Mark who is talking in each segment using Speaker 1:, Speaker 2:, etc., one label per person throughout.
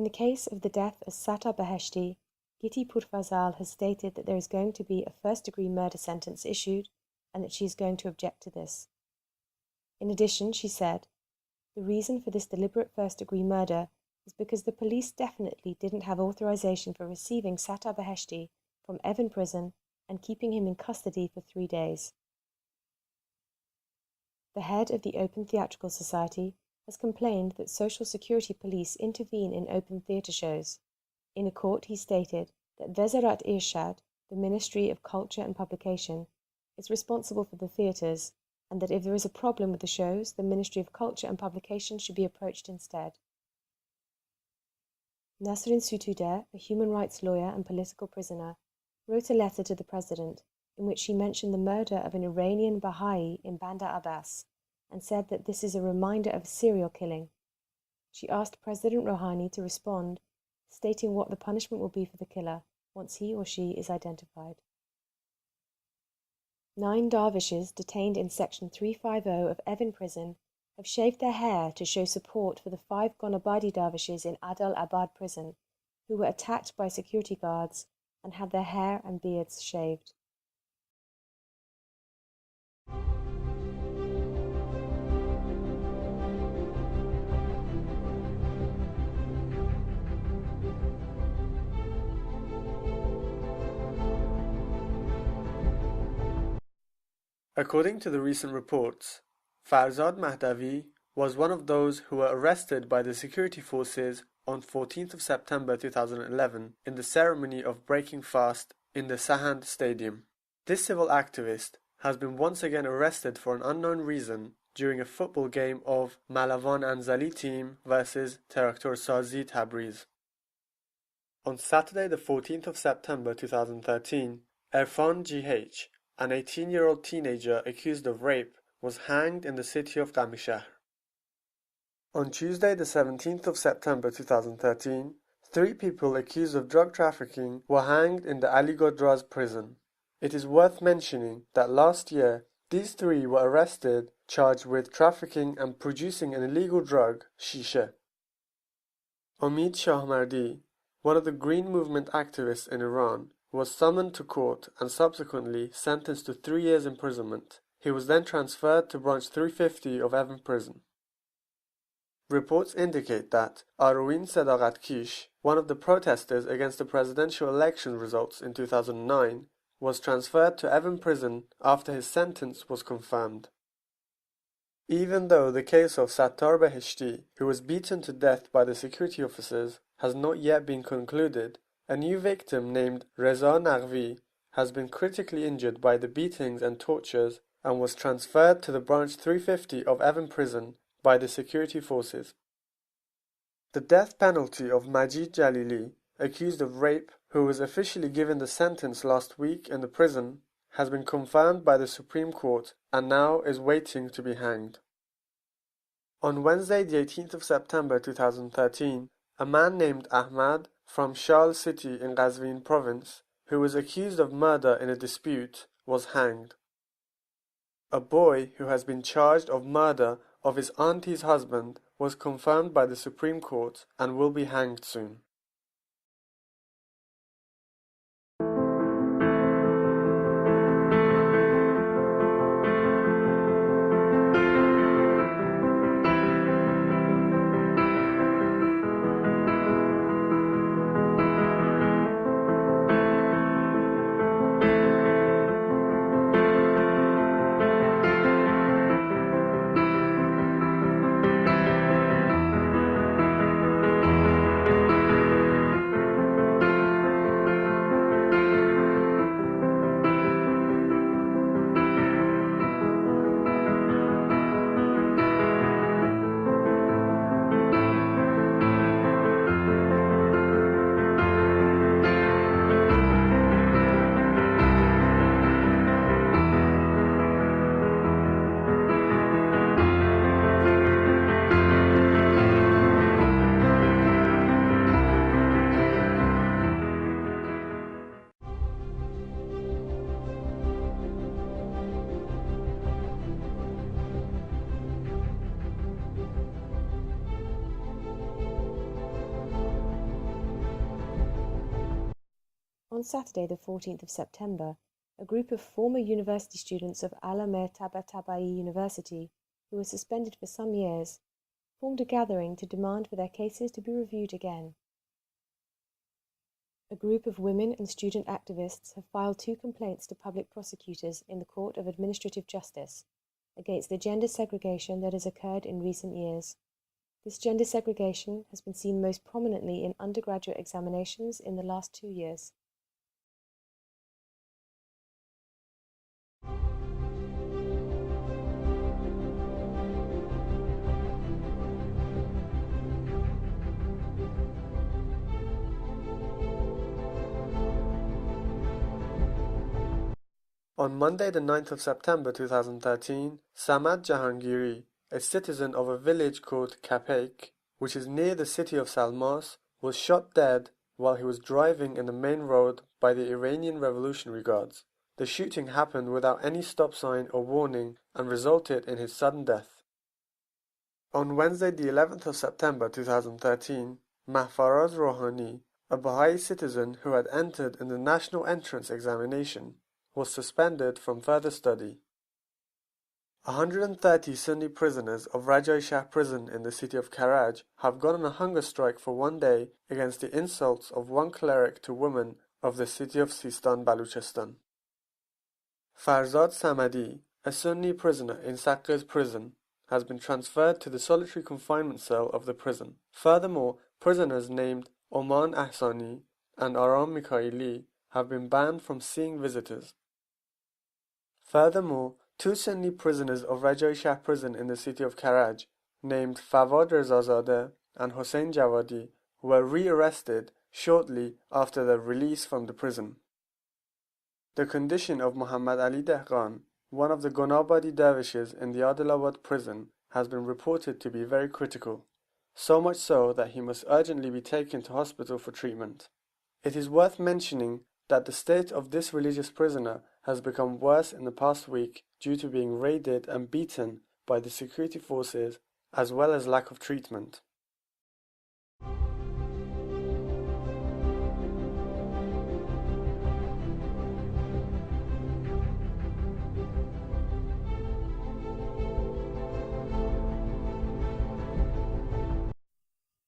Speaker 1: the case of the death of Sattar Beheshti, Giti Purfazal has stated that there is going to be a first-degree murder sentence issued and that she is going to object to this. In addition, she said, "The reason for this deliberate first-degree murder is because the police definitely didn't have authorization for receiving Sattar Beheshti from Evin prison and keeping him in custody for 3 days." The head of the Open Theatrical Society has complained that Social Security police intervene in open theatre shows. In a court, he stated that Vezarat Irshad, the Ministry of Culture and Publication, is responsible for the theatres, and that if there is a problem with the shows, the Ministry of Culture and Publication should be approached instead. Nasrin Sotoudeh, a human rights lawyer and political prisoner, wrote a letter to the president in which she mentioned the murder of an Iranian Baha'i in Bandar Abbas and said that this is a reminder of a serial killing. She asked President Rouhani to respond, stating what the punishment will be for the killer once he or she is identified. 9 dervishes detained in Section 350 of Evin prison have shaved their hair to show support for the 5 Gonabadi dervishes in Adal Abad prison who were attacked by security guards and had their hair and beards shaved.
Speaker 2: According to the recent reports, Farzad Mahdavi was one of those who were arrested by the security forces on 14th of September 2011 in the ceremony of breaking fast in the Sahand Stadium. This civil activist has been once again arrested for an unknown reason during a football game of Malavan Anzali team versus Teraktor Sazi Tabriz. On Saturday the 14th of September 2013, Erfan GH, an 18-year-old teenager accused of rape, was hanged in the city of Qamishahr. On Tuesday the 17th of September 2013, 3 people accused of drug trafficking were hanged in the Ali Godraz prison. It is worth mentioning that last year, these 3 were arrested, charged with trafficking and producing an illegal drug, shisha. Omid Shahmardi, one of the Green Movement activists in Iran, was summoned to court and subsequently sentenced to 3 years imprisonment. He was then transferred to branch 350 of Evin prison. Reports indicate that Arouin Sadaqatkish, one of the protesters against the presidential election results in 2009, was transferred to Evin prison after his sentence was confirmed. Even though the case of Sattar Beheshti, who was beaten to death by the security officers, has not yet been concluded, a new victim named Reza Naqvi has been critically injured by the beatings and tortures and was transferred to the branch 350 of Evin prison by the security forces. The death penalty of Majid Jalili, accused of rape, who was officially given the sentence last week in the prison, has been confirmed by the Supreme Court and now is waiting to be hanged. On Wednesday the 18th of September 2013, a man named Ahmad from Shal city in Qazvin province, who was accused of murder in a dispute, was hanged. A boy who has been charged of murder of his auntie's husband was confirmed by the Supreme Court and will be hanged soon.
Speaker 1: On Saturday, the 14th of September, a group of former university students of Alameh Tabatabai University, who were suspended for some years, formed a gathering to demand for their cases to be reviewed again. A group of women and student activists have filed 2 complaints to public prosecutors in the Court of Administrative Justice against the gender segregation that has occurred in recent years. This gender segregation has been seen most prominently in undergraduate examinations in the last 2 years.
Speaker 2: On Monday the 9th of September 2013, Samad Jahangiri, a citizen of a village called Kapaik, which is near the city of Salmas, was shot dead while he was driving in the main road by the Iranian Revolutionary Guards. The shooting happened without any stop sign or warning and resulted in his sudden death. On Wednesday the 11th of September 2013, Mahfaraz Rohani, a Baha'i citizen who had entered in the national entrance examination, was suspended from further study. 130 Sunni prisoners of Rajai Shah prison in the city of Karaj have gone on a hunger strike for 1 day against the insults of one cleric to women of the city of Sistan, Baluchistan. Farzad Samadi, a Sunni prisoner in Saqqez prison, has been transferred to the solitary confinement cell of the prison. Furthermore, prisoners named Oman Ahsani and Aram Mikhaili have been banned from seeing visitors. Furthermore, 2 Sunni prisoners of Rajai Shah prison in the city of Karaj, named Fawad Rezazadeh and Hossein Javadi, were re-arrested shortly after their release from the prison. The condition of Muhammad Ali Dehqan, one of the Gonabadi dervishes in the Adilabad prison, has been reported to be very critical, so much so that he must urgently be taken to hospital for treatment. It is worth mentioning that the state of this religious prisoner has become worse in the past week due to being raided and beaten by the security forces as well as lack of treatment.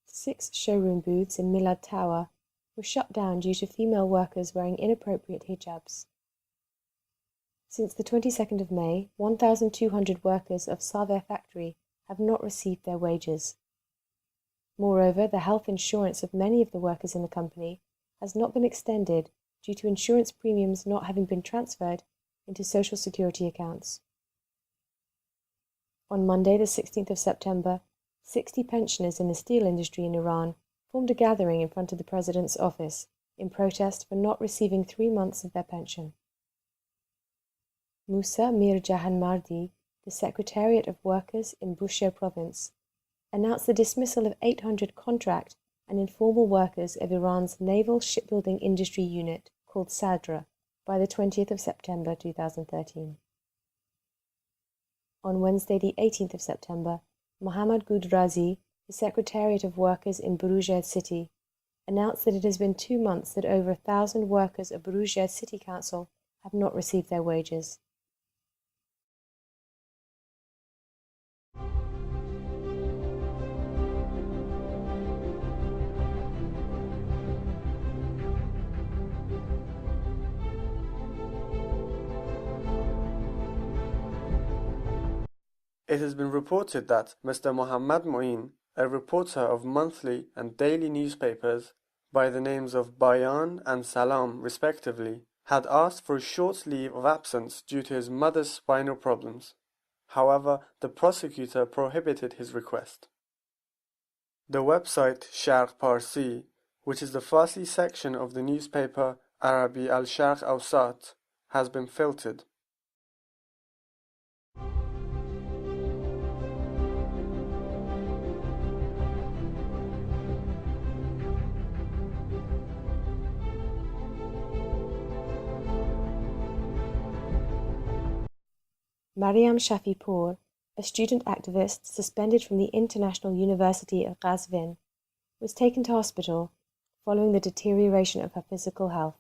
Speaker 1: Six showroom booths in Milad Tower were shut down due to female workers wearing inappropriate hijabs. Since the 22nd of May, 1,200 workers of Saveh factory have not received their wages. Moreover, the health insurance of many of the workers in the company has not been extended due to insurance premiums not having been transferred into social security accounts. On Monday, the 16th of September, 60 pensioners in the steel industry in Iran formed a gathering in front of the President's office in protest for not receiving 3 months of their pension. Musa Mir Jahan Mardi, the Secretariat of Workers in Bushehr province, announced the dismissal of 800 contract and informal workers of Iran's naval shipbuilding industry unit called Sadra by the 20th of September 2013. On Wednesday, the 18th of September, Mohammad Gudrazi, the Secretariat of Workers in Bushehr city, announced that it has been 2 months that over 1,000 workers of Bushehr City Council have not received their wages.
Speaker 2: It has been reported that Mr. Mohammad Moin, a reporter of monthly and daily newspapers by the names of Bayan and Salam respectively, had asked for a short leave of absence due to his mother's spinal problems. However, the prosecutor prohibited his request. The website Sharq Parsi, which is the Farsi section of the newspaper Arabi al-Sharq Awsat, has been filtered.
Speaker 1: Mariam Shafipour, a student activist suspended from the International University of Qazvin, was taken to hospital following the deterioration of her physical health.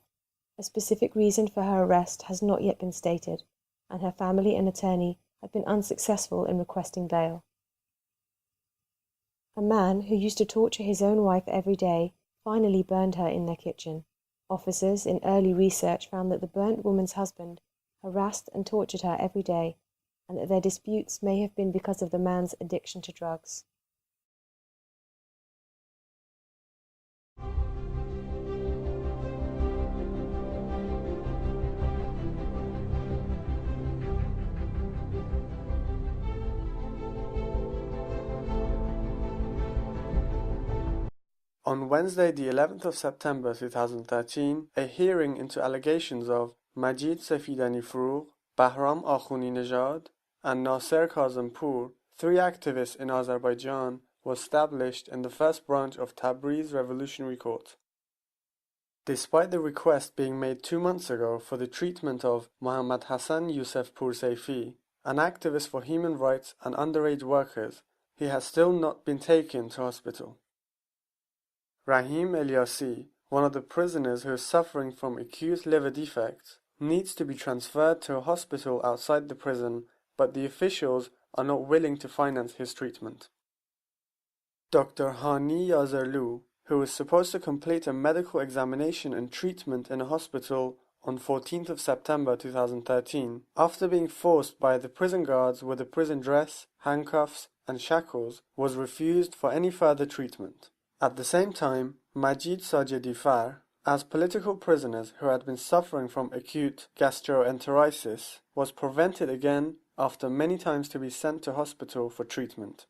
Speaker 1: A specific reason for her arrest has not yet been stated, and her family and attorney have been unsuccessful in requesting bail. A man who used to torture his own wife every day finally burned her in their kitchen. Officers in early research found that the burnt woman's husband harassed and tortured her every day, and that their disputes may have been because of the man's addiction to drugs.
Speaker 2: On Wednesday, the 11th of September 2013, a hearing into allegations of Majid Sefidani Frough, Bahram Akhuni Nejad, and Nasser Kazempour, three activists in Azerbaijan, was established in the first branch of Tabriz Revolutionary Court. Despite the request being made 2 months ago for the treatment of Mohammad Hassan Youssef Pourseifi, an activist for human rights and underage workers, he has still not been taken to hospital. Rahim Eliassi, one of the prisoners who is suffering from acute liver defects, needs to be transferred to a hospital outside the prison, but the officials are not willing to finance his treatment. Dr. Hani Yazerlu, who was supposed to complete a medical examination and treatment in a hospital on 14th of September 2013, after being forced by the prison guards with a prison dress, handcuffs, and shackles, was refused for any further treatment. At the same time, Majid Sajedi-Far, as political prisoners who had been suffering from acute gastroenteritis, was prevented again after many times to be sent to hospital for treatment.